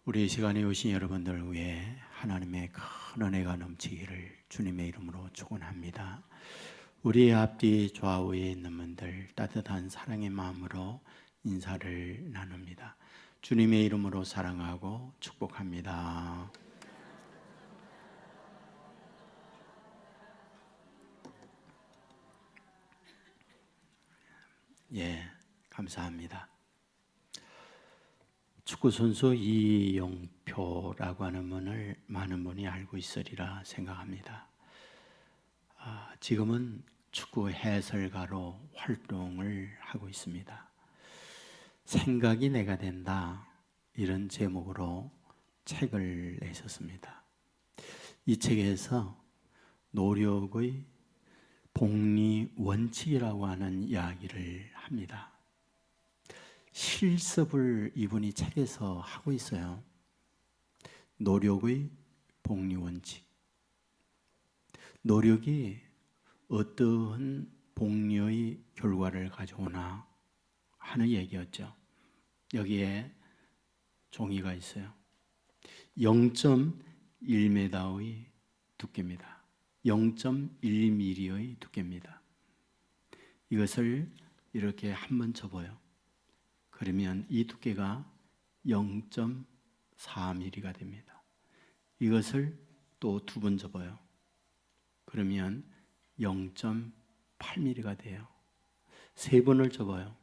우리 이 시간에 오신 여러분들 위해 하나님의 큰 은혜가 넘치기를 주님의 이름으로 축원합니다. 우리의 앞뒤 좌우에 있는 분들 따뜻한 사랑의 마음으로 인사를 나눕니다. 주님의 이름으로 사랑하고 축복합니다. 감사합니다. 축구선수 이용표라고 하는 분을 많은 분이 알고 있으리라 생각합니다. 지금은 축구 해설가로 활동을 하고 있습니다. 생각이 내가 된다, 이런 제목으로 책을 내셨습니다. 이 책에서 노력의 복리 원칙이라고 하는 이야기를 합니다. 실습을 이분이 책에서 하고 있어요. 노력의 복리 원칙. 노력이 어떠한 복리의 결과를 가져오나 하는 얘기였죠. 여기에 종이가 있어요. 0.1m의 두께입니다. 0.1mm의 두께입니다. 이것을 이렇게 한번 접어요. 그러면 이 두께가 0.4mm가 됩니다. 이것을 또 두 번 접어요. 그러면 0.8mm가 돼요. 세 번을 접어요.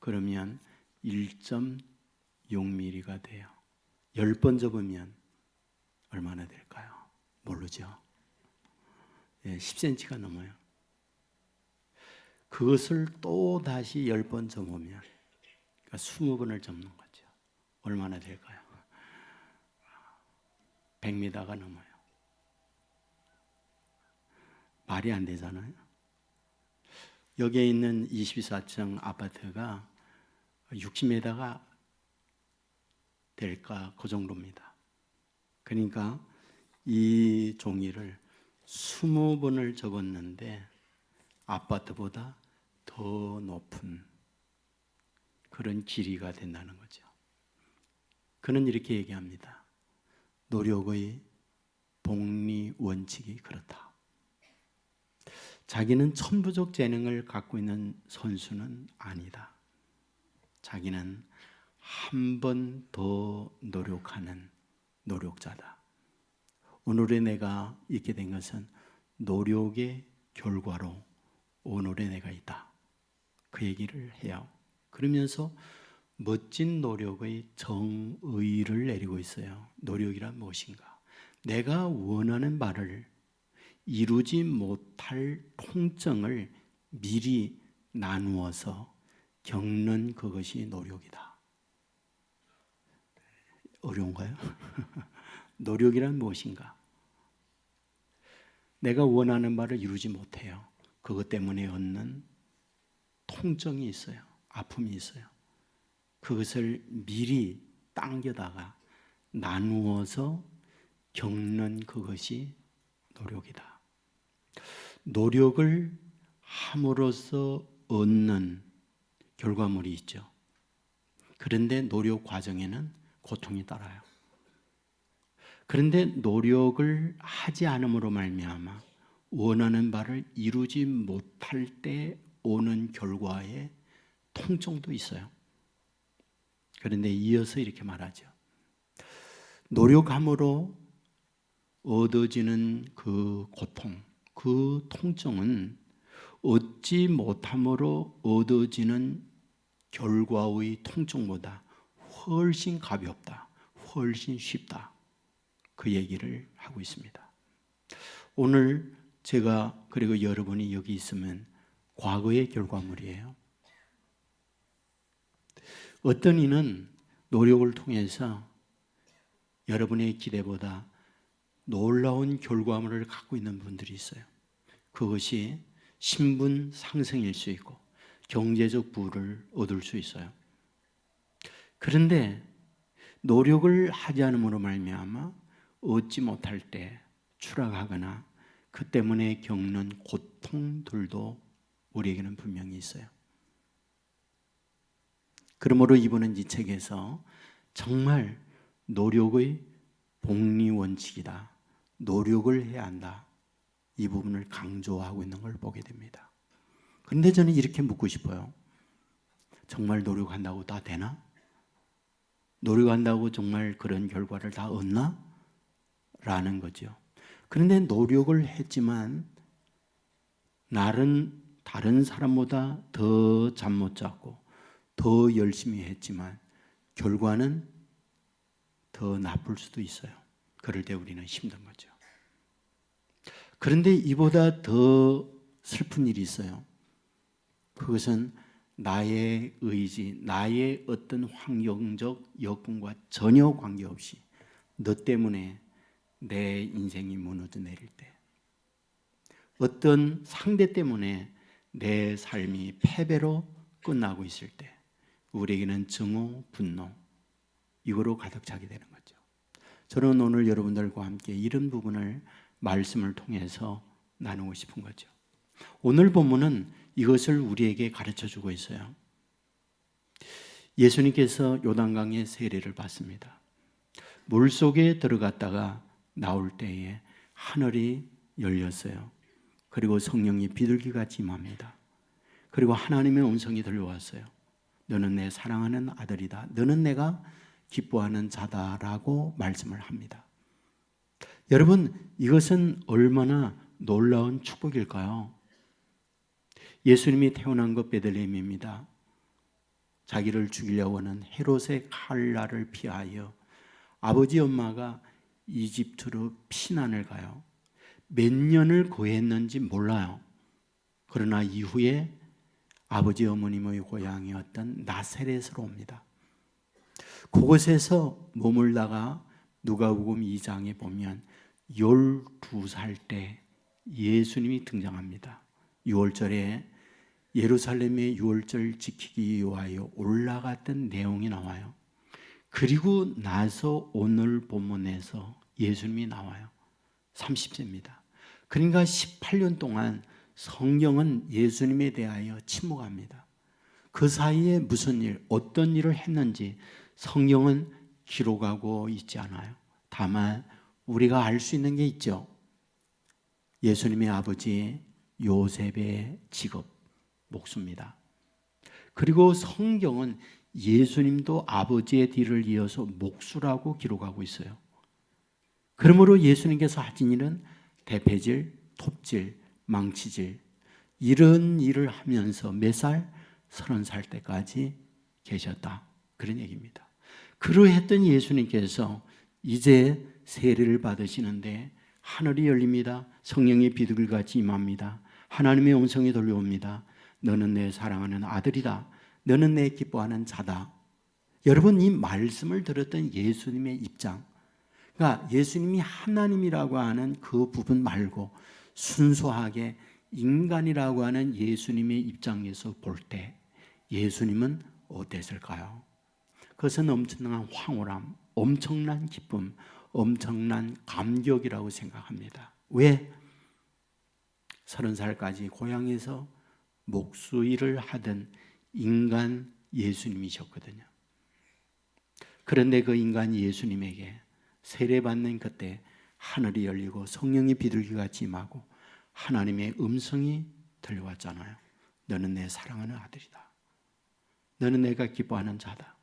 그러면 1.6mm가 돼요. 10번 접으면 얼마나 될까요? 모르죠. 10cm가 넘어요. 그것을 또 다시 10번 접으면 20번을 접는 거죠. 얼마나 될까요? 100m가 넘어요. 말이 안 되잖아요. 여기에 있는 24층 아파트가 60m가 될까 그 정도입니다. 그러니까 이 종이를 20번을 접었는데 아파트보다 더 높은 그런 길이가 된다는 거죠. 그는 이렇게 얘기합니다. 노력의 복리 원칙이 그렇다. 자기는 천부적 재능을 갖고 있는 선수는 아니다. 자기는 한 번 더 노력하는 노력자다. 오늘의 내가 있게 된 것은 노력의 결과로 오늘의 내가 있다. 그 얘기를 해요. 그러면서 멋진 노력의 정의를 내리고 있어요. 노력이란 무엇인가? 내가 원하는 바를 이루지 못할 통증을 미리 나누어서 겪는 그것이 노력이다. 어려운가요? 노력이란 무엇인가? 내가 원하는 바를 이루지 못해요. 그것 때문에 얻는 통증이 있어요. 아픔이 있어요. 그것을 미리 당겨다가 나누어서 겪는 그것이 노력이다. 노력을 함으로써 얻는 결과물이 있죠. 그런데 노력 과정에는 고통이 따라요. 그런데 노력을 하지 않음으로 말미암아 원하는 바를 이루지 못할 때 오는 결과에 통증도 있어요. 그런데 이어서 이렇게 말하죠. 노력함으로 얻어지는 그 고통, 그 통증은 얻지 못함으로 얻어지는 결과의 통증보다 훨씬 가볍다, 훨씬 쉽다. 그 얘기를 하고 있습니다. 오늘 제가 그리고 여러분이 여기 있으면 과거의 결과물이에요. 어떤 이는 노력을 통해서 여러분의 기대보다 놀라운 결과물을 갖고 있는 분들이 있어요. 그것이 신분 상승일 수 있고 경제적 부를 얻을 수 있어요. 그런데 노력을 하지 않음으로 말미암아 얻지 못할 때 추락하거나 그 때문에 겪는 고통들도 우리에게는 분명히 있어요. 그러므로 이분은 이 책에서 정말 노력의 복리 원칙이다. 노력을 해야 한다. 이 부분을 강조하고 있는 걸 보게 됩니다. 그런데 저는 이렇게 묻고 싶어요. 정말 노력한다고 다 되나? 노력한다고 정말 그런 결과를 다 얻나? 라는 거죠. 그런데 노력을 했지만 나는 다른 사람보다 더 잠 못 잤고 더 열심히 했지만 결과는 더 나쁠 수도 있어요. 그럴 때 우리는 힘든 거죠. 그런데 이보다 더 슬픈 일이 있어요. 그것은 나의 의지, 나의 어떤 환경적 여건과 전혀 관계없이 너 때문에 내 인생이 무너져 내릴 때, 어떤 상대 때문에 내 삶이 패배로 끝나고 있을 때 우리에게는 증오, 분노 이거로 가득 차게 되는 거죠. 저는 오늘 여러분들과 함께 이런 부분을 말씀을 통해서 나누고 싶은 거죠. 오늘 본문은 이것을 우리에게 가르쳐 주고 있어요. 예수님께서 요단강의 세례를 받습니다. 물속에 들어갔다가 나올 때에 하늘이 열렸어요. 그리고 성령이 비둘기같이 임합니다. 그리고 하나님의 음성이 들려왔어요. 너는 내 사랑하는 아들이다. 너는 내가 기뻐하는 자다라고 말씀을 합니다. 여러분, 이것은 얼마나 놀라운 축복일까요? 예수님이 태어난 것 베들레헴입니다. 자기를 죽이려고 하는 헤롯의 칼날을 피하여 아버지 엄마가 이집트로 피난을 가요. 몇 년을 거했는지 몰라요. 그러나 이후에 아버지 어머님의 고향이었던 나사렛으로 옵니다. 그곳에서 머물다가 누가복음 2장에 보면 12살 때 예수님이 등장합니다. 6월절에 예루살렘의 6월절 지키기 위하여 올라갔던 내용이 나와요. 그리고 나서 오늘 본문에서 예수님이 나와요. 30세입니다. 그러니까 18년 동안 성경은 예수님에 대하여 침묵합니다. 그 사이에 무슨 일, 어떤 일을 했는지 성경은 기록하고 있지 않아요. 다만 우리가 알 수 있는 게 있죠. 예수님의 아버지 요셉의 직업, 목수입니다. 그리고 성경은 예수님도 아버지의 뒤를 이어서 목수라고 기록하고 있어요. 그러므로 예수님께서 하신 일은 대패질, 톱질, 망치질 이런 일을 하면서 몇 살? 30살 때까지 계셨다. 그런 얘기입니다. 그러했던 예수님께서 이제 세례를 받으시는데 하늘이 열립니다. 성령이 비둘기같이 임합니다. 하나님의 음성이 들려옵니다. 너는 내 사랑하는 아들이다. 너는 내 기뻐하는 자다. 여러분, 이 말씀을 들었던 예수님의 입장, 그러니까 예수님이 하나님이라고 하는 그 부분 말고 순수하게 인간이라고 하는 예수님의 입장에서 볼 때 예수님은 어땠을까요? 그것은 엄청난 황홀함, 엄청난 기쁨, 엄청난 감격이라고 생각합니다. 왜? 30살까지 고향에서 목수 일을 하던 인간 예수님이셨거든요. 그런데 그 인간 예수님에게 세례받는 그때 하늘이 열리고 성령이 비둘기같이 임하고 하나님의 음성이 들려왔잖아요. 너는 내 사랑하는 아들이다. 너는 내가 기뻐하는 자다.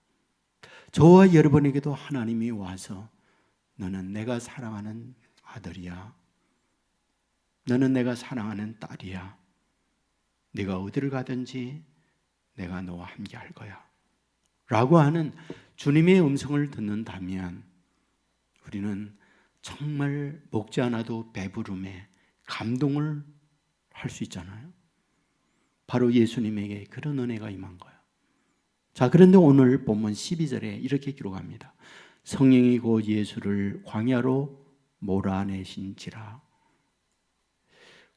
저와 여러분에게도 하나님이 와서 너는 내가 사랑하는 아들이야. 너는 내가 사랑하는 딸이야. 네가 어디를 가든지 내가 너와 함께 할 거야. 라고 하는 주님의 음성을 듣는다면 우리는 정말 먹지 않아도 배부름에 감동을 할 수 있잖아요. 바로 예수님에게 그런 은혜가 임한 거예요. 자, 그런데 오늘 본문 12절에 이렇게 기록합니다. 성령이 곧 예수를 광야로 몰아내신지라.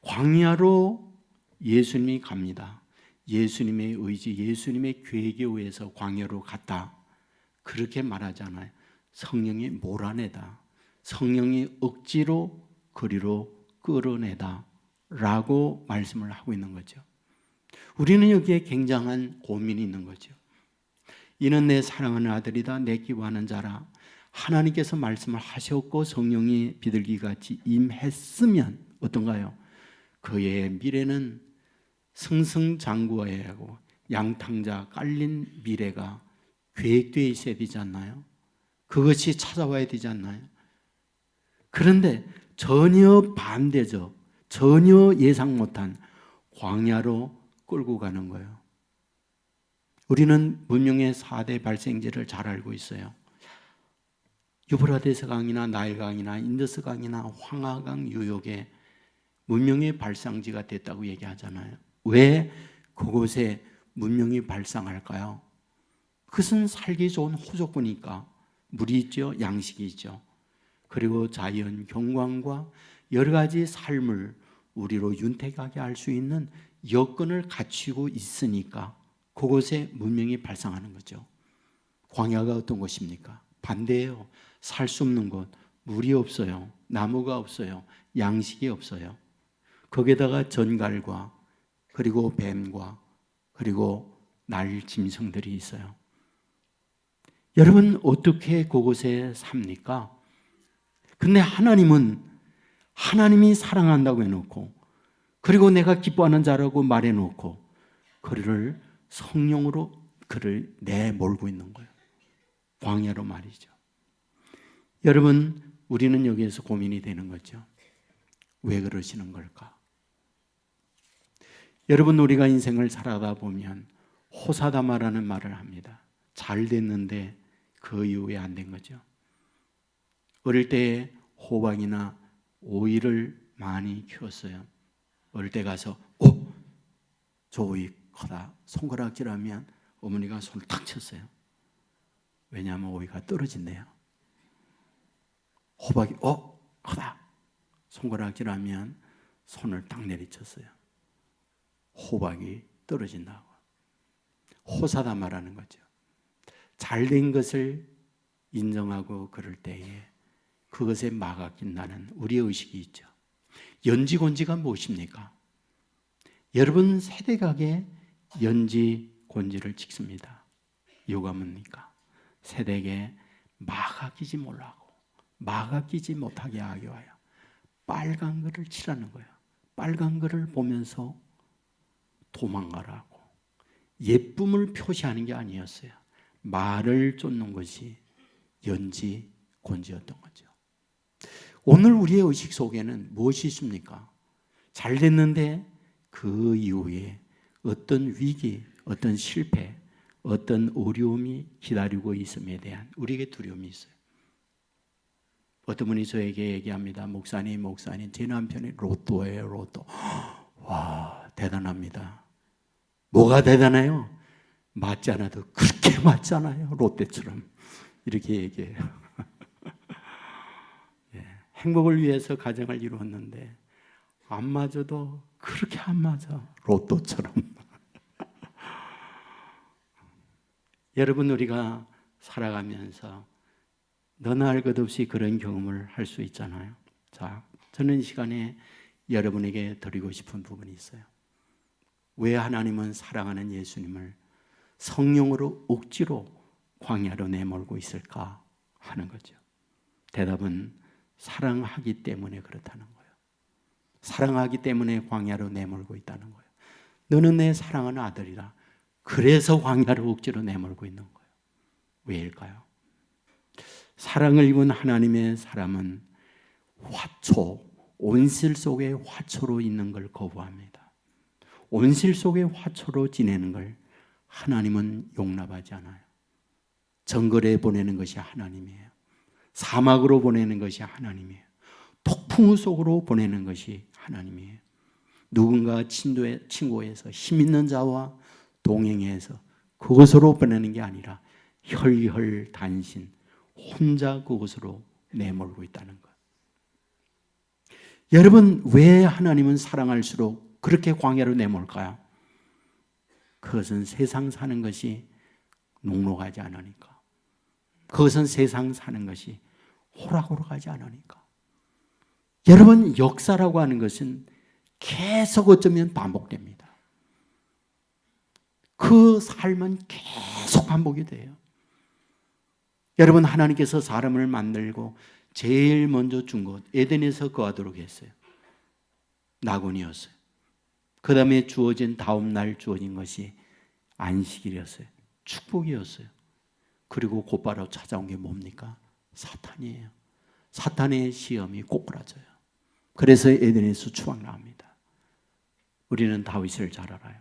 광야로 예수님이 갑니다. 예수님의 의지, 예수님의 계획에 의해서 광야로 갔다. 그렇게 말하잖아요. 성령이 몰아내다. 성령이 억지로 거리로 끌어내다 라고 말씀을 하고 있는 거죠. 우리는 여기에 굉장한 고민이 있는 거죠. 이는 내 사랑하는 아들이다. 내 기뻐하는 자라. 하나님께서 말씀을 하셨고 성령이 비둘기같이 임했으면 어떤가요? 그의 미래는 승승장구하고 양탕자 깔린 미래가 계획되어 있어야 되지 않나요? 그것이 찾아와야 되지 않나요? 그런데 전혀 반대적, 전혀 예상 못한 광야로 끌고 가는 거예요. 우리는 문명의 4대 발생지를 잘 알고 있어요. 유브라데스 강이나 나일 강이나 인더스 강이나 황하강 유역에 문명의 발상지가 됐다고 얘기하잖아요. 왜 그곳에 문명이 발상할까요? 그것은 살기 좋은 호조건이니까 물이 있죠, 양식이 있죠. 그리고 자연 경관과 여러 가지 삶을 우리로 윤택하게 할 수 있는 여건을 갖추고 있으니까 그곳에 문명이 발상하는 거죠. 광야가 어떤 곳입니까? 반대예요. 살 수 없는 곳, 물이 없어요. 나무가 없어요. 양식이 없어요. 거기에다가 전갈과 그리고 뱀과 그리고 날 짐승들이 있어요. 여러분 어떻게 그곳에 삽니까? 근데 하나님은 하나님이 사랑한다고 해놓고 그리고 내가 기뻐하는 자라고 말해놓고 그를 성령으로 그를 내몰고 있는 거예요. 광야로 말이죠. 여러분 우리는 여기에서 고민이 되는 거죠. 왜 그러시는 걸까? 여러분 우리가 인생을 살아가다 보면 호사다마라는 말을 합니다. 잘 됐는데 그 이후에 안 된 거죠. 어릴 때 호박이나 오이를 많이 키웠어요. 어릴 때 가서 저 오이 크다 손가락질하면 어머니가 손을 탁 쳤어요. 왜냐하면 오이가 떨어진대요. 호박이 크다 손가락질하면 손을 딱 내리쳤어요. 호박이 떨어진다고. 호사다마라는 거죠. 잘된 것을 인정하고 그럴 때에 그것에 막아낀다는 우리의 의식이 있죠. 연지곤지가 무엇입니까? 여러분 세대각에 연지곤지를 찍습니다. 이유가 뭡니까? 세대에 막아끼지 못하고 막아끼지 못하게 하기 위하여 빨간 글을 칠하는 거예요. 빨간 글을 보면서 도망가라고. 예쁨을 표시하는 게 아니었어요. 말을 쫓는 것이 연지곤지였던 거죠. 오늘 우리의 의식 속에는 무엇이 있습니까? 잘 됐는데 그 이후에 어떤 위기, 어떤 실패, 어떤 어려움이 기다리고 있음에 대한 우리에게 두려움이 있어요. 어떤 분이 저에게 얘기합니다. 목사님 제 남편이 로또예요, 로또. 와, 대단합니다. 뭐가 대단해요? 맞지 않아도 그렇게 맞잖아요, 롯데처럼. 이렇게 얘기해요. 예, 행복을 위해서 가정을 이루었는데 안 맞아도 그렇게 안 맞아, 로또처럼. 여러분 우리가 살아가면서 너나 할 것 없이 그런 경험을 할 수 있잖아요. 자, 저는 이 시간에 여러분에게 드리고 싶은 부분이 있어요. 왜 하나님은 사랑하는 예수님을 성령으로 억지로 광야로 내몰고 있을까 하는 거죠. 대답은 사랑하기 때문에 그렇다는 거예요. 사랑하기 때문에 광야로 내몰고 있다는 거예요. 너는 내 사랑하는 아들이라. 그래서 광야로 억지로 내몰고 있는 거예요. 왜일까요? 사랑을 입은 하나님의 사람은 화초, 온실 속의 화초로 있는 걸 거부합니다. 온실 속의 화초로 지내는 걸 하나님은 용납하지 않아요. 정글에 보내는 것이 하나님이에요. 사막으로 보내는 것이 하나님이에요. 폭풍우 속으로 보내는 것이 하나님이에요. 누군가 친구에서 힘 있는 자와 동행해서 그것으로 보내는 게 아니라 혈혈단신 혼자 그곳으로 내몰고 있다는 것. 여러분 왜 하나님은 사랑할수록 그렇게 광야로 내몰까요? 그것은 세상 사는 것이 녹록하지 않으니까. 그것은 세상 사는 것이 호락호락하지 않으니까. 여러분 역사라고 하는 것은 계속 어쩌면 반복됩니다. 그 삶은 계속 반복이 돼요. 여러분, 하나님께서 사람을 만들고 제일 먼저 준 것, 에덴에서 거하도록 했어요. 낙원이었어요. 그 다음에 주어진 다음 날 주어진 것이 안식일이었어요. 축복이었어요. 그리고 곧바로 찾아온 게 뭡니까? 사탄이에요. 사탄의 시험이 꼬꾸라져요. 그래서 에덴에서 추방 나옵니다. 우리는 다윗을 잘 알아요.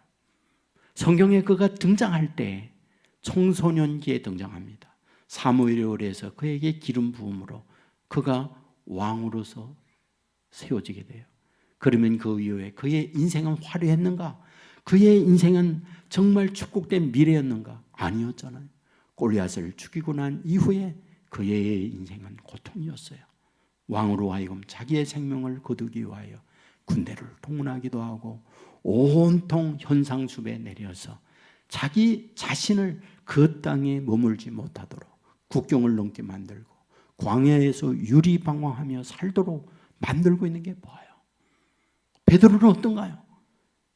성경에 그가 등장할 때 청소년기에 등장합니다. 사무엘에 의해서 그에게 기름 부음으로 그가 왕으로서 세워지게 돼요. 그러면 그 이후에 그의 인생은 화려했는가? 그의 인생은 정말 축복된 미래였는가? 아니었잖아요. 골리앗을 죽이고 난 이후에 그의 인생은 고통이었어요. 왕으로 하여금 자기의 생명을 거두기 위하여 군대를 동원하기도 하고 온통 현상수배에 내려서 자기 자신을 그 땅에 머물지 못하도록 국경을 넘게 만들고 광야에서 유리방황하며 살도록 만들고 있는 게 뭐예요? 베드로는 어떤가요?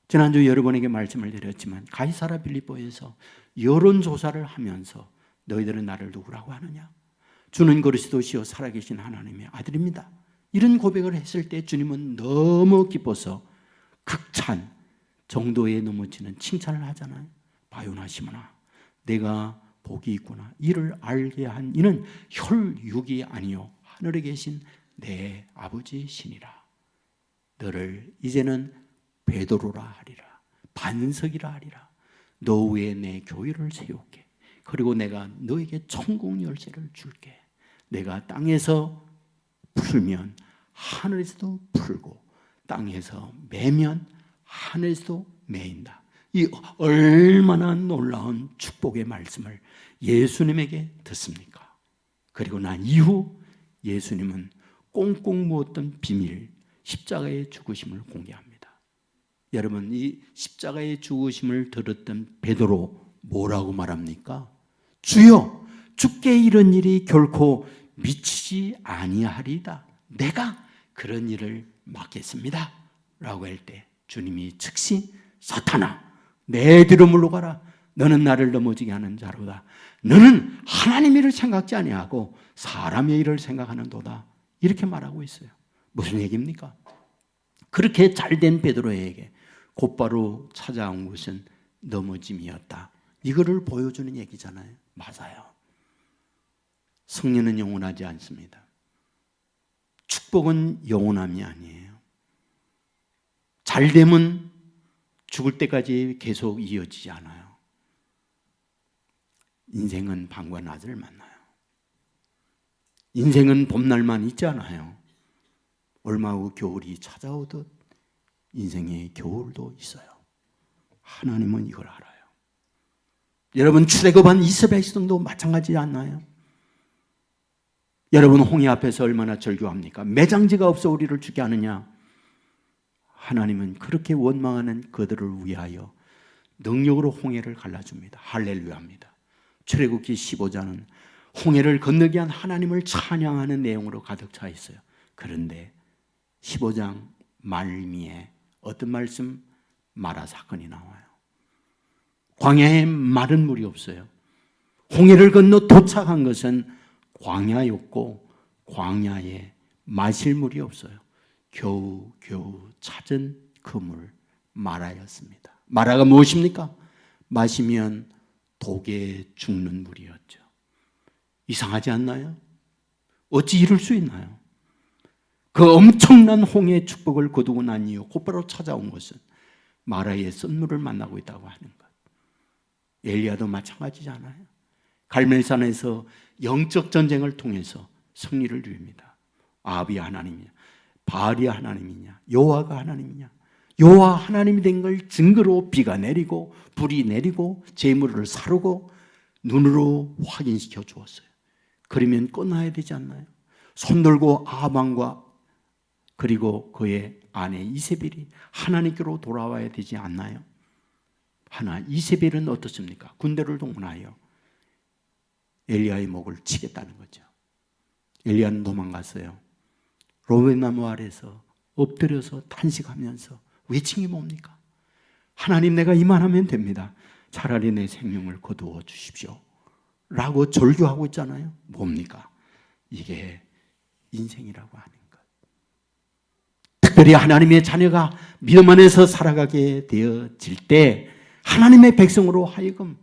지난주 여러분에게 말씀을 드렸지만 가이사라 빌립보에서 여론조사를 하면서 너희들은 나를 누구라고 하느냐? 주는 그리스도시요 살아계신 하나님의 아들입니다. 이런 고백을 했을 때 주님은 너무 기뻐서 극찬 정도에 넘어지는 칭찬을 하잖아요. 바요나 시몬아, 내가 복이 있구나. 이를 알게 한 이는 혈육이 아니요 하늘에 계신 내 아버지 신이라. 너를 이제는 베드로라 하리라. 반석이라 하리라. 너 위에 내 교회를 세울게. 그리고 내가 너에게 천국 열쇠를 줄게. 내가 땅에서 풀면 하늘에서도 풀고 땅에서 매면 하늘에서도 매인다. 이 얼마나 놀라운 축복의 말씀을 예수님에게 듣습니까? 그리고 난 이후 예수님은 꽁꽁 묻었던 비밀, 십자가의 죽으심을 공개합니다. 여러분, 이 십자가의 죽으심을 들었던 베드로 뭐라고 말합니까? 주여, 주께 이런 일이 결코 미치지 아니하리이다. 내가 그런 일을 막겠습니다. 라고 할 때 주님이 즉시 사탄아, 내 뒤로 물러가라. 너는 나를 넘어지게 하는 자로다. 너는 하나님의 일을 생각지 아니하고 사람의 일을 생각하는도다. 이렇게 말하고 있어요. 무슨 얘기입니까? 그렇게 잘된 베드로에게 곧바로 찾아온 것은 넘어짐이었다. 이거를 보여주는 얘기잖아요. 맞아요. 성령은 영원하지 않습니다. 축복은 영원함이 아니에요. 잘됨은 죽을 때까지 계속 이어지지 않아요. 인생은 밤과 낮을 만나요. 인생은 봄날만 있지 않아요. 얼마 후 겨울이 찾아오듯 인생의 겨울도 있어요. 하나님은 이걸 알아요. 여러분, 출애굽한 이스라엘 백성도 마찬가지지 않나요? 여러분, 홍해 앞에서 얼마나 절규합니까? 매장지가 없어 우리를 죽게 하느냐? 하나님은 그렇게 원망하는 그들을 위하여 능력으로 홍해를 갈라줍니다. 할렐루야입니다. 출애굽기 15장은 홍해를 건너게 한 하나님을 찬양하는 내용으로 가득 차 있어요. 그런데 15장 말미에 어떤 말씀? 마라 사건이 나와요. 광야에 마른 물이 없어요. 홍해를 건너 도착한 것은 광야였고 광야에 마실 물이 없어요. 겨우 찾은 그 물 마라였습니다. 마라가 무엇입니까? 마시면 독에 죽는 물이었죠. 이상하지 않나요? 어찌 이럴 수 있나요? 그 엄청난 홍해의 축복을 거두고 난 이후 곧바로 찾아온 것은 마라의 썬물을 만나고 있다고 하는 것. 엘리야도 마찬가지잖아요. 갈멜산에서 영적 전쟁을 통해서 승리를 누립니다. 아합이 하나님이냐, 바알이 하나님이냐, 여호와가 하나님이냐. 여호와 하나님이 된 걸 증거로 비가 내리고 불이 내리고 재물을 사르고 눈으로 확인시켜 주었어요. 그러면 끝나야 되지 않나요? 손들고 아합 왕과 그리고 그의 아내 이세벨이 하나님께로 돌아와야 되지 않나요? 하나, 이세벨은 어떻습니까? 군대를 동원하여 엘리야의 목을 치겠다는 거죠. 엘리야는 도망갔어요. 로벳나무 아래서 엎드려서 탄식하면서 외친 게 뭡니까? 하나님, 내가 이만하면 됩니다. 차라리 내 생명을 거두어 주십시오. 라고 절규하고 있잖아요. 뭡니까? 이게 인생이라고 하는 것. 특별히 하나님의 자녀가 믿음 안에서 살아가게 되어질 때 하나님의 백성으로 하여금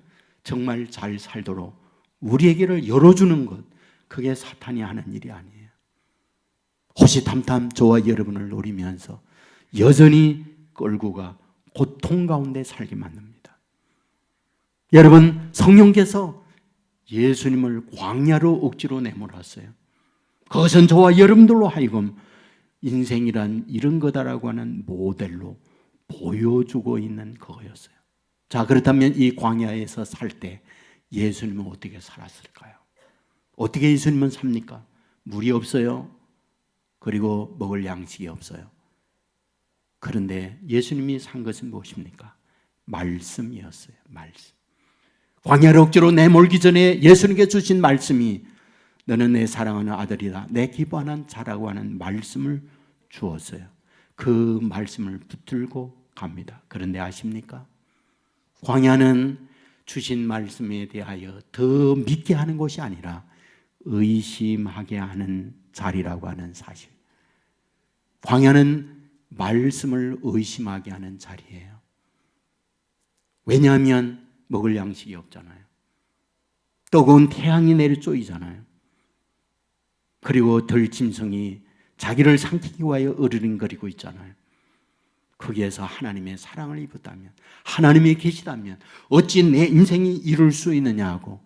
정말 잘 살도록 우리에게를 열어주는 것, 그게 사탄이 하는 일이 아니에요. 호시탐탐 저와 여러분을 노리면서 여전히 끌고 가 고통 가운데 살게 만듭니다. 여러분, 성령께서 예수님을 광야로 억지로 내몰았어요. 그것은 저와 여러분들로 하여금 인생이란 이런 거다라고 하는 모델로 보여주고 있는 그거였어요. 자, 그렇다면 이 광야에서 살 때 예수님은 어떻게 살았을까요? 어떻게 예수님은 삽니까? 물이 없어요. 그리고 먹을 양식이 없어요. 그런데 예수님이 산 것은 무엇입니까? 말씀이었어요. 말씀. 광야를 억지로 내몰기 전에 예수님께 주신 말씀이 너는 내 사랑하는 아들이다, 내 기뻐하는 자라고 하는 말씀을 주었어요. 그 말씀을 붙들고 갑니다. 그런데 아십니까? 광야는 주신 말씀에 대하여 더 믿게 하는 것이 아니라 의심하게 하는 자리라고 하는 사실. 광야는 말씀을 의심하게 하는 자리예요. 왜냐하면 먹을 양식이 없잖아요. 뜨거운 태양이 내려 쪼이잖아요. 그리고 들짐승이 자기를 삼키기 위하여 으르렁거리고 있잖아요. 거기에서 하나님의 사랑을 입었다면, 하나님이 계시다면 어찌 내 인생이 이룰 수 있느냐 하고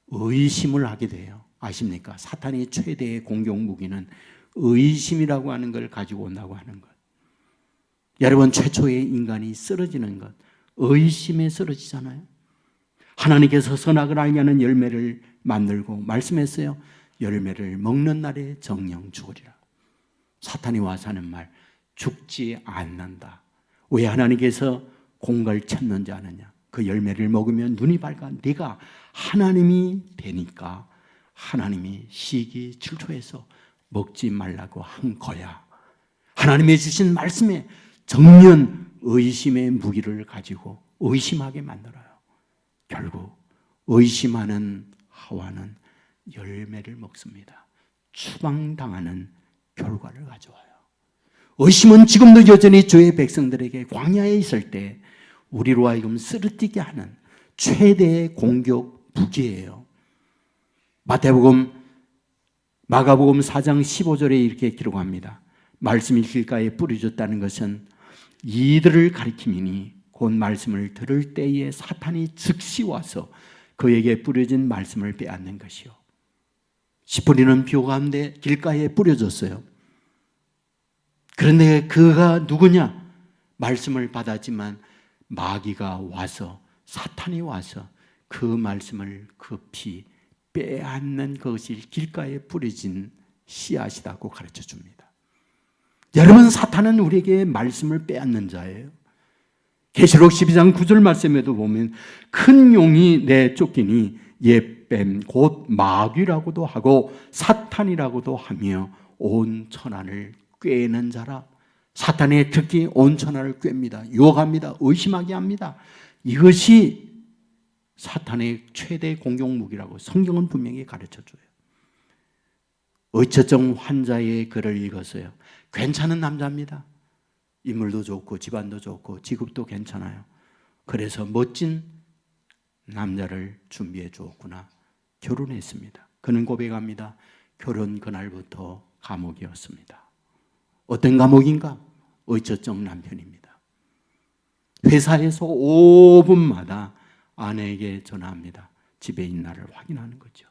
의심을 하게 돼요. 아십니까? 사탄의 최대의 공격 무기는 의심이라고 하는 걸 가지고 온다고 하는 것. 여러분, 최초의 인간이 쓰러지는 것, 의심에 쓰러지잖아요. 하나님께서 선악을 알게 하는 열매를 만들고 말씀했어요. 열매를 먹는 날에 정령 죽으리라. 사탄이 와서 하는 말, 죽지 않는다. 왜 하나님께서 공갈 찾는지 아느냐? 그 열매를 먹으면 눈이 밝아 네가 하나님이 되니까 하나님이 시기질투해서 먹지 말라고 한 거야. 하나님이 주신 말씀에 정면 의심의 무기를 가지고 의심하게 만들어요. 결국 의심하는 하와는 열매를 먹습니다. 추방당하는 결과를 가져와요. 의심은 지금도 여전히 주의 백성들에게 광야에 있을 때 우리로 하여금 쓰러뜨리게 하는 최대의 공격 무기예요. 마태복음, 마가복음 4장 15절에 이렇게 기록합니다. 말씀이 길가에 뿌려졌다는 것은 이들을 가리킴이니 곧 말씀을 들을 때에 사탄이 즉시 와서 그에게 뿌려진 말씀을 빼앗는 것이요. 씨 뿌리는 비 가운데 길가에 뿌려졌어요. 그런데 그가 누구냐? 말씀을 받았지만 마귀가 와서, 사탄이 와서 그 말씀을 급히 빼앗는 것이 길가에 뿌려진 씨앗이라고 가르쳐 줍니다. 여러분, 사탄은 우리에게 말씀을 빼앗는 자예요. 계시록 12장 9절 말씀에도 보면 큰 용이 내쫓기니 옛뱀 곧 마귀라고도 하고 사탄이라고도 하며 온 천하를 꿰는 자라. 사탄의 특기 온 천하를 꿰입니다. 유혹합니다. 의심하게 합니다. 이것이 사탄의 최대 공격 무기라고 성경은 분명히 가르쳐줘요. 의처증 환자의 글을 읽었어요. 괜찮은 남자입니다. 인물도 좋고 집안도 좋고 직업도 괜찮아요. 그래서 멋진 남자를 준비해 주었구나. 결혼했습니다. 그는 고백합니다. 결혼 그날부터 감옥이었습니다. 어떤 감옥인가? 의처증 남편입니다. 회사에서 5분마다 아내에게 전화합니다. 집에 있나를 확인하는 거죠.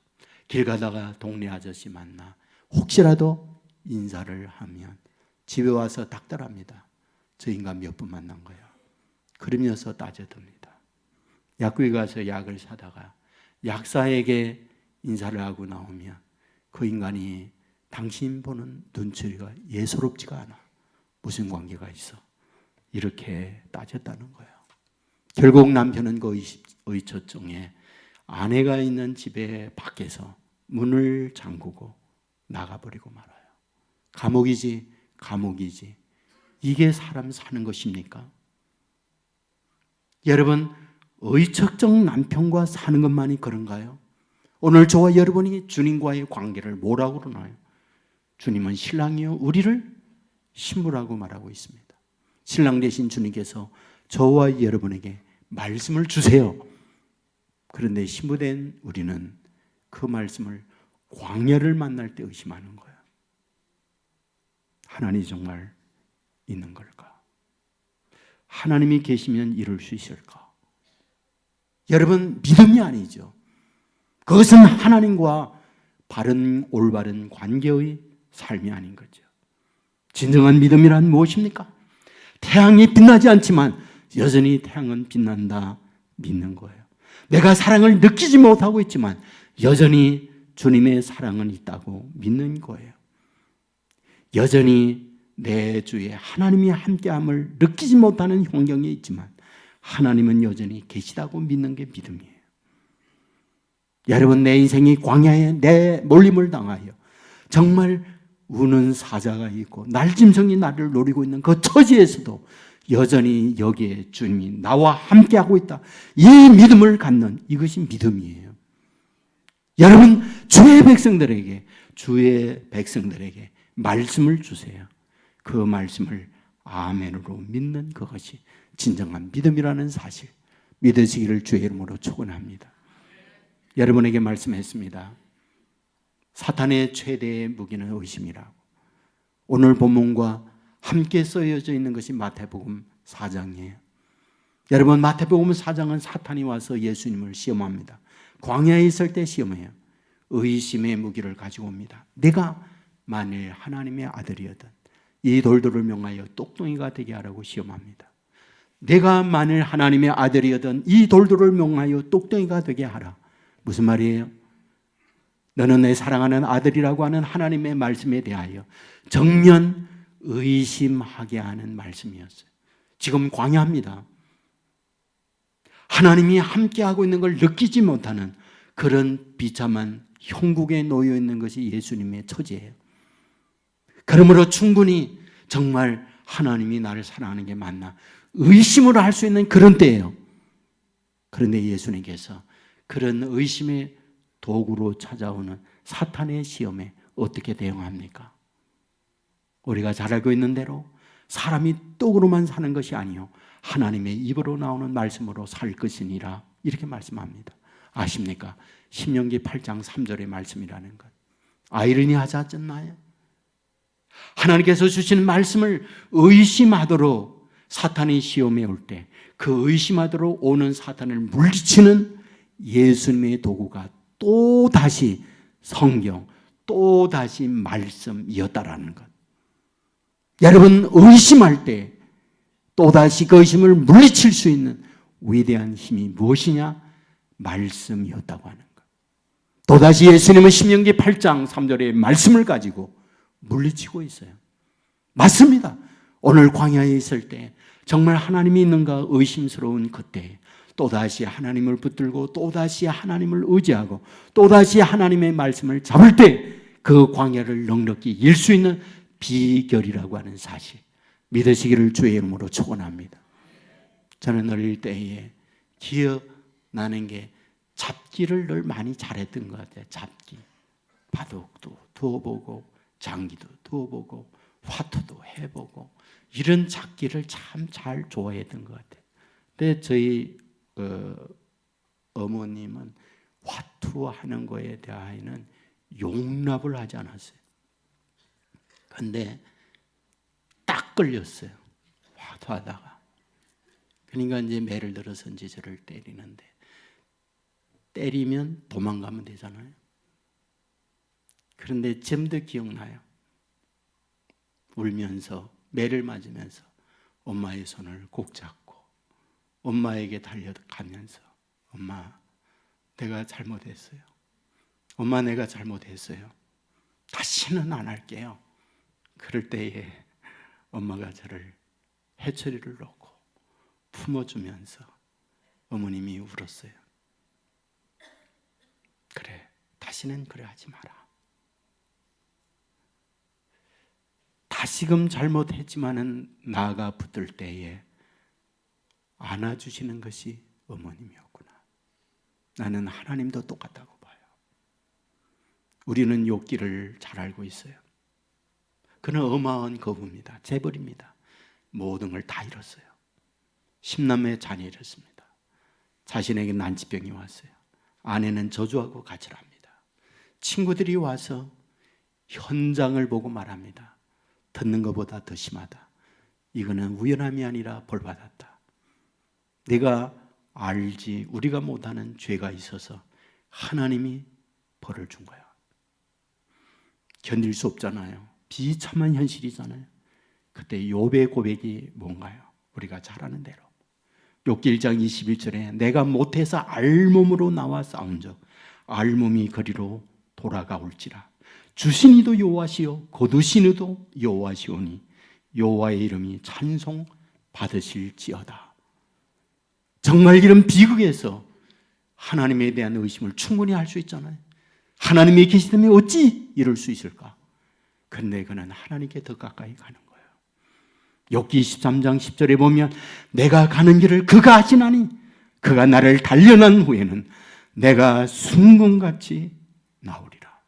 길 가다가 동네 아저씨 만나 혹시라도 인사를 하면 집에 와서 닥달합니다. 저 인간 몇 분 만난 거야. 그러면서 따져듭니다. 약국에 가서 약을 사다가 약사에게 인사를 하고 나오면 그 인간이 당신 보는 눈초리가 예사롭지가 않아. 무슨 관계가 있어? 이렇게 따졌다는 거예요. 결국 남편은 그 의처증에 아내가 있는 집에 밖에서 문을 잠그고 나가버리고 말아요. 감옥이지, 감옥이지. 이게 사람 사는 것입니까? 여러분, 의처증 남편과 사는 것만이 그런가요? 오늘 저와 여러분이 주님과의 관계를 뭐라고 그러나요? 주님은 신랑이요 우리를 신부라고 말하고 있습니다. 신랑 되신 주님께서 저와 여러분에게 말씀을 주세요. 그런데 신부된 우리는 그 말씀을 광야를 만날 때 의심하는 거예요. 하나님이 정말 있는 걸까? 하나님이 계시면 이룰 수 있을까? 여러분, 믿음이 아니죠. 그것은 하나님과 바른 올바른 관계의 삶이 아닌 거죠. 진정한 믿음이란 무엇입니까? 태양이 빛나지 않지만 여전히 태양은 빛난다 믿는 거예요. 내가 사랑을 느끼지 못하고 있지만 여전히 주님의 사랑은 있다고 믿는 거예요. 여전히 내 주에 하나님이 함께함을 느끼지 못하는 환경에 있지만 하나님은 여전히 계시다고 믿는 게 믿음이에요. 여러분, 내 인생이 광야에 내 몰림을 당하여 정말 우는 사자가 있고 날짐승이 나를 노리고 있는 그 처지에서도 여전히 여기에 주님이 나와 함께하고 있다. 이 믿음을 갖는 이것이 믿음이에요. 여러분, 주의 백성들에게 말씀을 주세요. 그 말씀을 아멘으로 믿는 그것이 진정한 믿음이라는 사실 믿으시기를 주의 이름으로 축원합니다. 여러분에게 말씀했습니다. 사탄의 최대의 무기는 의심이라고. 오늘 본문과 함께 쓰여져 있는 것이 마태복음 4장이에요. 여러분, 마태복음 4장은 사탄이 와서 예수님을 시험합니다. 광야에 있을 때 시험해요. 의심의 무기를 가지고 옵니다. 내가 만일 하나님의 아들이었던 이 돌들을 명하여 똑똑이가 되게 하라고 시험합니다. 내가 만일 하나님의 아들이었던 이 돌들을 명하여 똑똑이가 되게 하라. 무슨 말이에요? 너는 내 사랑하는 아들이라고 하는 하나님의 말씀에 대하여 정면 의심하게 하는 말씀이었어요. 지금 광야입니다. 하나님이 함께하고 있는 걸 느끼지 못하는 그런 비참한 형국에 놓여 있는 것이 예수님의 처지예요. 그러므로 충분히 정말 하나님이 나를 사랑하는 게 맞나 의심을 할 수 있는 그런 때예요. 그런데 예수님께서 그런 의심의 도구로 찾아오는 사탄의 시험에 어떻게 대응합니까? 우리가 잘 알고 있는 대로 사람이 떡으로만 사는 것이 아니요 하나님의 입으로 나오는 말씀으로 살 것이니라 이렇게 말씀합니다. 아십니까? 신명기 8장 3절의 말씀이라는 것. 아이러니하지 않나요? 하나님께서 주시는 말씀을 의심하도록 사탄이 시험에 올 때 그 의심하도록 오는 사탄을 물리치는 예수님의 도구가 또다시 성경, 또다시 말씀이었다라는 것. 여러분, 의심할 때 또다시 그 의심을 물리칠 수 있는 위대한 힘이 무엇이냐? 말씀이었다고 하는 것. 또다시 예수님은 신명기 8장 3절의 말씀을 가지고 물리치고 있어요. 맞습니다. 오늘 광야에 있을 때 정말 하나님이 있는가 의심스러운 그때 또다시 하나님을 붙들고 또다시 하나님을 의지하고 또다시 하나님의 말씀을 잡을 때 그 광야를 넉넉히 이길 수 있는 비결이라고 하는 사실 믿으시기를 주의 이름으로 축원합니다. 저는 어릴 때에 기억나는 게 잡기를 늘 많이 잘했던 것 같아요. 잡기. 바둑도 두어보고 장기도 두어보고 화투도 해보고 이런 잡기를 참 잘 좋아했던 것 같아요. 근데 저희 어머님은 화투하는 거에 대하여는 용납을 하지 않았어요. 근데 딱 걸렸어요. 화투하다가. 그러니까 이제 매를 들어서 이제 저를 때리는데 때리면 도망가면 되잖아요. 그런데 지금도 기억나요. 울면서 매를 맞으면서 엄마의 손을 꼭 잡고 엄마에게 달려가면서 엄마, 내가 잘못했어요. 엄마, 내가 잘못했어요. 다시는 안 할게요. 그럴 때에 엄마가 저를 해초리를 놓고 품어주면서 어머님이 울었어요. 그래, 다시는 그래 하지 마라. 다시금 잘못했지만은 나가 붙을 때에 안아주시는 것이 어머님이었구나. 나는 하나님도 똑같다고 봐요. 우리는 욥기를 잘 알고 있어요. 그는 어마어마한 거부입니다. 재벌입니다. 모든 걸 다 잃었어요. 10남매 자녀 잃었습니다. 자신에게 난치병이 왔어요. 아내는 저주하고 가출합니다. 친구들이 와서 현장을 보고 말합니다. 듣는 것보다 더 심하다. 이거는 우연함이 아니라 벌받았다. 내가 알지 우리가 못하는 죄가 있어서 하나님이 벌을 준 거야. 견딜 수 없잖아요. 비참한 현실이잖아요. 그때 욥의 고백이 뭔가요? 우리가 잘 아는 대로 욥기 1장 21절에 내가 못해서 알몸으로 나와 싸운 적 알몸이 거리로 돌아가올지라 주신 이도 여호와시요 거두신 이도 여호와시오니 여호와의 이름이 찬송 받으실지어다. 정말 이런 비극에서 하나님에 대한 의심을 충분히 할 수 있잖아요. 하나님이 계시다면 어찌 이럴 수 있을까? 그런데 그는 하나님께 더 가까이 가는 거예요. 욥기 23장 10절에 보면 내가 가는 길을 그가 아시나니 그가 나를 단련한 후에는 내가 순금같이 나오리라.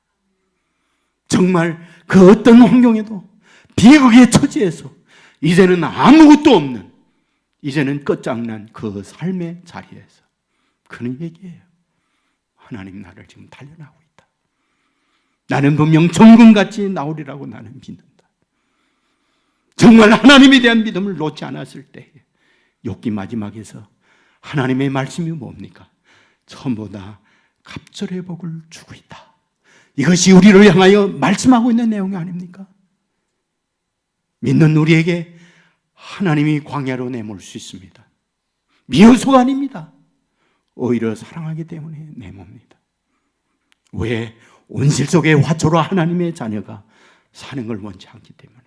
정말 그 어떤 환경에도 비극의 처지에서 이제는 아무것도 없는, 이제는 끝장난 그 삶의 자리에서 그는 얘기해요. 하나님 나를 지금 단련하고 있다. 나는 분명 정금같이 나오리라고 나는 믿는다. 정말 하나님에 대한 믿음을 놓지 않았을 때 욥기 마지막에서 하나님의 말씀이 뭡니까? 처음보다 갑절의 복을 주고 있다. 이것이 우리를 향하여 말씀하고 있는 내용이 아닙니까? 믿는 우리에게 하나님이 광야로 내몰 수 있습니다. 미워서가 아닙니다. 오히려 사랑하기 때문에 내몹니다. 왜? 온실 속의 화초로 하나님의 자녀가 사는 걸 원치 않기 때문에.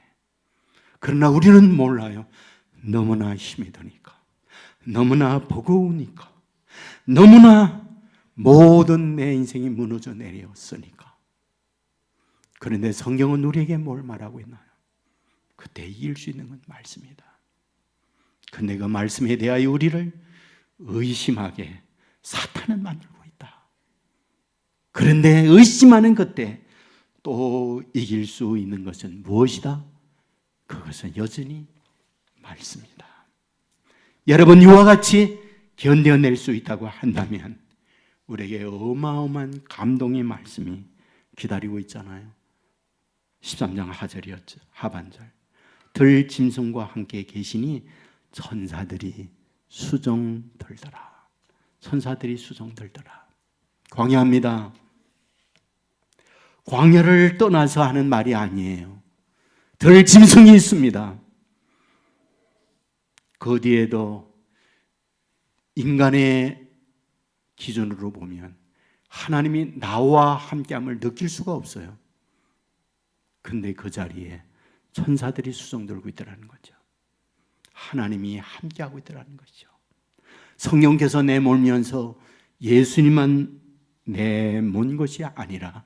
그러나 우리는 몰라요. 너무나 힘이 드니까, 너무나 버거우니까, 너무나 모든 내 인생이 무너져 내렸으니까. 그런데 성경은 우리에게 뭘 말하고 있나요? 그때 이길 수 있는 건 말씀이다. 근데 그 말씀에 대하여 우리를 의심하게 사탄은 만들고 있다. 그런데 의심하는 그때 또 이길 수 있는 것은 무엇이다? 그것은 여전히 말씀이다. 여러분, 이와 같이 견뎌낼 수 있다고 한다면 우리에게 어마어마한 감동의 말씀이 기다리고 있잖아요. 13장 하절이었죠. 하반절. 들 짐승과 함께 계시니 천사들이 수종들더라. 천사들이 수종들더라. 광야입니다. 광야를 떠나서 하는 말이 아니에요. 들 짐승이 있습니다. 그 뒤에도 인간의 기준으로 보면 하나님이 나와 함께함을 느낄 수가 없어요. 근데 그 자리에 천사들이 수종들고 있더라는 거죠. 하나님이 함께하고 있더라는 것이죠. 성령께서 내몰면서 예수님만 내몬 것이 아니라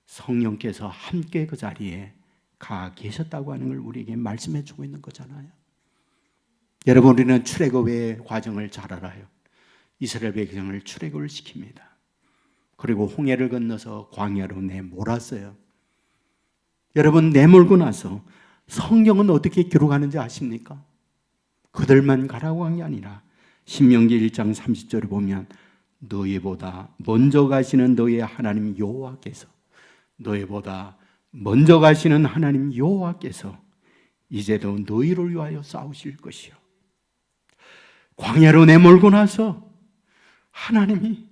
성령께서 함께 그 자리에 가 계셨다고 하는 걸 우리에게 말씀해 주고 있는 거잖아요. 여러분, 우리는 출애굽의 과정을 잘 알아요. 이스라엘 백성을 출애굽을 시킵니다. 그리고 홍해를 건너서 광야로 내몰았어요. 여러분, 내몰고 나서 성경은 어떻게 기록하는지 아십니까? 그들만 가라고 한 게 아니라 신명기 1장 30절에 보면 너희보다 먼저 가시는 너희의 하나님 여호와께서, 너희보다 먼저 가시는 하나님 여호와께서 이제도 너희를 위하여 싸우실 것이요. 광야로 내몰고 나서 하나님이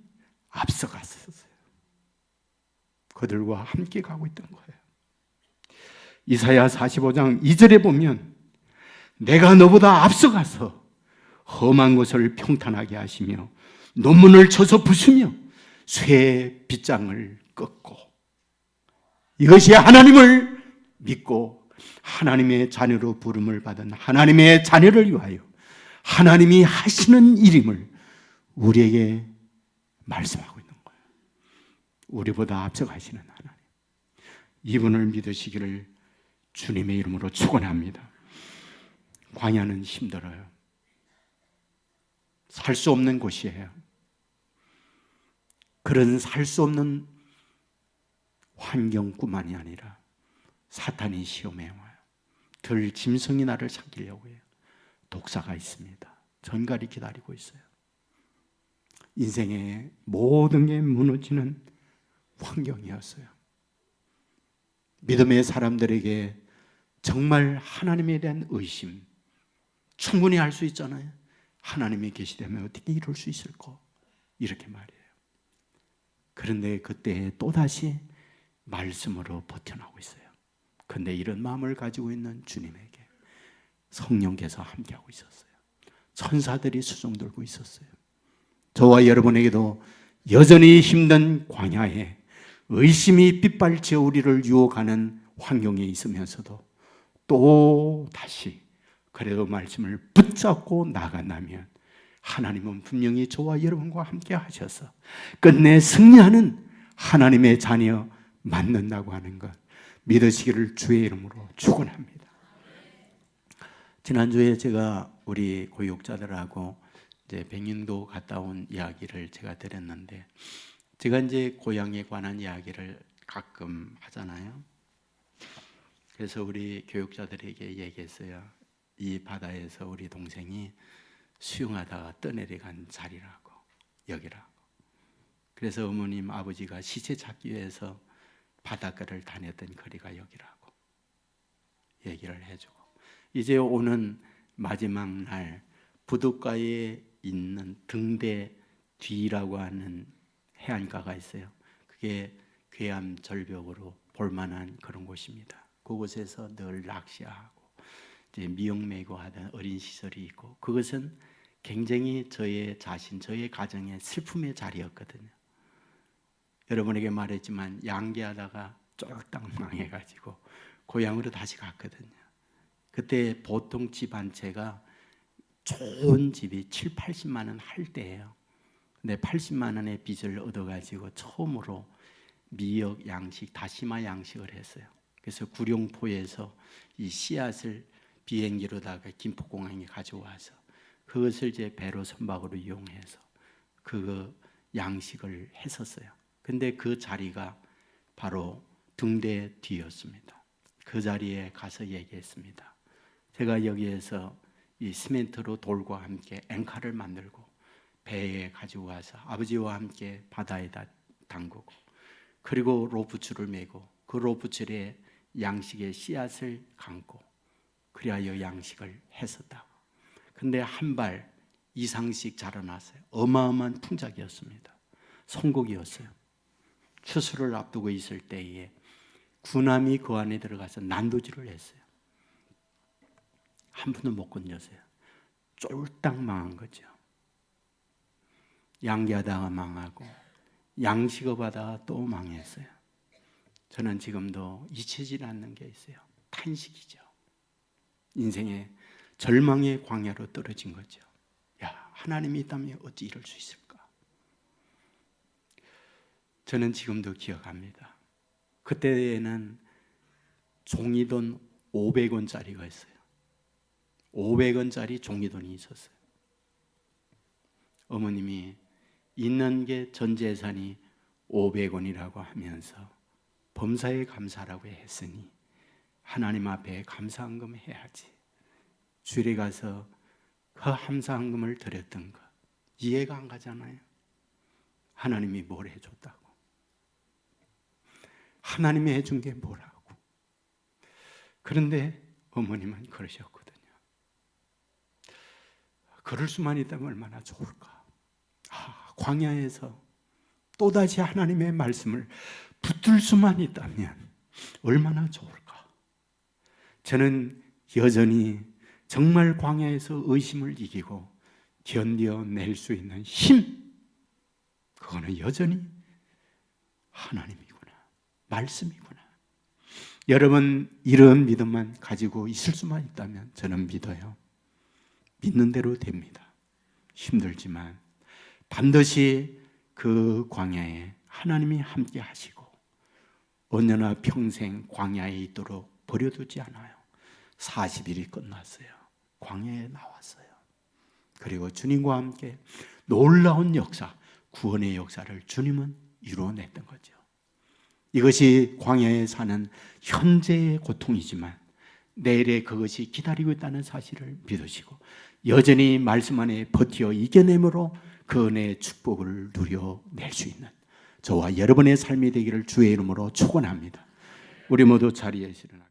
앞서갔었어요. 그들과 함께 가고 있던 거예요. 이사야 45장 2절에 보면 내가 너보다 앞서가서 험한 곳을 평탄하게 하시며 논문을 쳐서 부수며 쇠 빗장을 꺾고, 이것이 하나님을 믿고 하나님의 자녀로 부름을 받은 하나님의 자녀를 위하여 하나님이 하시는 일임을 우리에게 말씀하고 있는 거예요. 우리보다 앞서가시는 하나님, 이분을 믿으시기를 주님의 이름으로 축원합니다. 광야는 힘들어요. 살 수 없는 곳이에요. 그런 살 수 없는 환경뿐만이 아니라 사탄이 시험해 와요. 들 짐승이 나를 삼키려고 해요. 독사가 있습니다. 전갈이 기다리고 있어요. 인생의 모든 게 무너지는 환경이었어요. 믿음의 사람들에게 정말 하나님에 대한 의심 충분히 할 수 있잖아요. 하나님이 계시다면 어떻게 이룰 수 있을까? 이렇게 말해요. 그런데 그때 또다시 말씀으로 버텨나오고 있어요. 그런데 이런 마음을 가지고 있는 주님에게 성령께서 함께하고 있었어요. 천사들이 수종 들고 있었어요. 저와 여러분에게도 여전히 힘든 광야에 의심이 빗발치어 우리를 유혹하는 환경에 있으면서도 또 다시 그래도 말씀을 붙잡고 나간다면 하나님은 분명히 저와 여러분과 함께 하셔서 끝내 승리하는 하나님의 자녀 만든다고 하는 것 믿으시기를 주의 이름으로 축원합니다. 지난주에 제가 우리 고육자들하고 이제 백령도 갔다 온 이야기를 제가 드렸는데, 제가 이제 고향에 관한 이야기를 가끔 하잖아요. 그래서 우리 교육자들에게 얘기했어요. 이 바다에서 우리 동생이 수영하다가 떠내려간 자리라고, 여기라고. 그래서 어머님 아버지가 시체 찾기 위해서 바닷가를 다녔던 거리가 여기라고 얘기를 해주고, 이제 오는 마지막 날 부둣가에 있는 등대 뒤라고 하는 해안가가 있어요. 그게 괴암 절벽으로 볼만한 그런 곳입니다. 그곳에서 늘 낚시하고 이제 미역 메고 하던 어린 시절이 있고, 그것은 굉장히 저의 자신, 저의 가정의 슬픔의 자리였거든요. 여러분에게 말했지만 양계하다가 쫄딱 망해가지고 고향으로 다시 갔거든요. 그때 보통 집 한 채가 좋은 집이 7, 80만 원 할 때예요. 근데 80만 원의 빚을 얻어가지고 처음으로 미역 양식, 다시마 양식을 했어요. 그래서 구룡포에서 이 씨앗을 비행기로다가 김포공항에 가져와서 그것을 이제 배로 선박으로 이용해서 그 양식을 했었어요. 근데 그 자리가 바로 등대 뒤였습니다. 그 자리에 가서 얘기했습니다. 제가 여기에서 이 시멘트로 돌과 함께 앵카를 만들고 배에 가지고 와서 아버지와 함께 바다에다 담그고, 그리고 로프줄을 메고 그 로프줄에 양식의 씨앗을 감고 그리하여 양식을 했었다고. 근데 한 발 이상씩 자라났어요. 어마어마한 풍작이었습니다. 송곡이었어요. 추수를 앞두고 있을 때에 군함이 그 안에 들어가서 난도질을 했어요. 한 푼도 못 건졌어요. 쫄딱 망한 거죠. 양계하다가 망하고 양식업하다가 또 망했어요. 저는 지금도 잊혀지지 않는 게 있어요. 탄식이죠. 인생의 절망의 광야로 떨어진 거죠. 야, 하나님이 있다면 어찌 이럴 수 있을까? 저는 지금도 기억합니다. 그때에는 종이돈 500원짜리가 있어요. 500원짜리 종이돈이 있었어요. 어머님이 있는 게 전 재산이 500원이라고 하면서 범사에 감사라고 했으니 하나님 앞에 감사한금 해야지. 주일에 가서 그 감사한금을 드렸던 것 이해가 안 가잖아요. 하나님이 뭘 해줬다고, 하나님이 해준 게 뭐라고. 그런데 어머님은 그러셨거든요. 그럴 수만 있다면 얼마나 좋을까. 광야에서 또다시 하나님의 말씀을 붙들 수만 있다면 얼마나 좋을까. 저는 여전히 정말 광야에서 의심을 이기고 견뎌낼 수 있는 힘, 그거는 여전히 하나님이구나, 말씀이구나. 여러분 이런 믿음만 가지고 있을 수만 있다면 저는 믿어요. 믿는 대로 됩니다. 힘들지만 반드시 그 광야에 하나님이 함께 하시고 언제나 평생 광야에 있도록 버려두지 않아요. 40일이 끝났어요. 광야에 나왔어요. 그리고 주님과 함께 놀라운 역사, 구원의 역사를 주님은 이루어냈던 거죠. 이것이 광야에 사는 현재의 고통이지만 내일에 그것이 기다리고 있다는 사실을 믿으시고 여전히 말씀 안에 버티어 이겨내므로 그 은혜의 축복을 누려낼 수 있는 저와 여러분의 삶이 되기를 주의 이름으로 축원합니다. 우리 모두 자리에 일어나겠습니다.